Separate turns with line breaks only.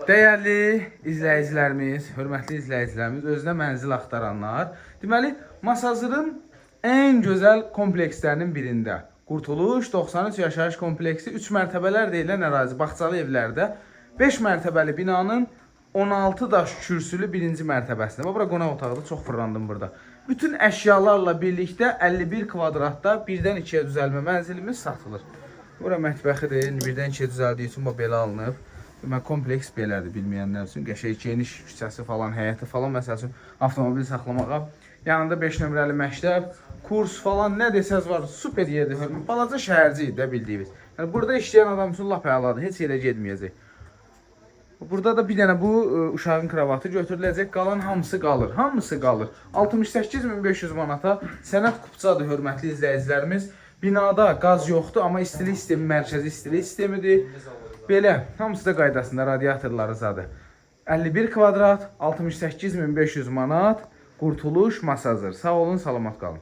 Dəyərli izləyicilərimiz, hörmətli izləyicilərimiz, özünə mənzil axtaranlar, deməli, Masazırın ən gözəl komplekslərinin birində Qurtuluş 93 yaşayış kompleksi 3 mərtəbələr deyilən ərazi, bağçalı evlərdə 5 mərtəbəli binanın 16 daş kürsülü birinci mərtəbəsində. Bura qonaq otağıdır, çox fırlandım burada. Bütün əşyalarla birlikdə 51 kvadratda birdən 2-yə düzəlmə mənzilimiz satılır. Bura mətbəxidir, birdən 2-yə düzəldiyi üçün belə alınıb. Demək, kompleks belədir, bilməyənlər üçün. Qəşəng geniş küçəsi falan, həyəti falan, məsəl üçün, avtomobil saxlamağa. Yanında 5 nömrəli məktəb, kurs falan, nə desəz var, super yerdir. Balaca şəhərciyik də bildiyimiz. Yəni, burada işləyən adam üçün lap əladır, heç yerə getməyəcək. Burada da bir dənə bu uşağın kravatı götürüləcək, qalan hamısı qalır. Hamısı qalır. 68.500 manata sənət kupçadır, hörmətli izləyicilərimiz. Binada qaz yoxdur, amma istilik sistemi mərkəzi istilik sistemidir. Belə, hamısı da qaydasında, radiatorları zadı. 51 kvadrat, 68.500 manat, Qurtuluş, Masazır. Sağ olun, salamat qalın.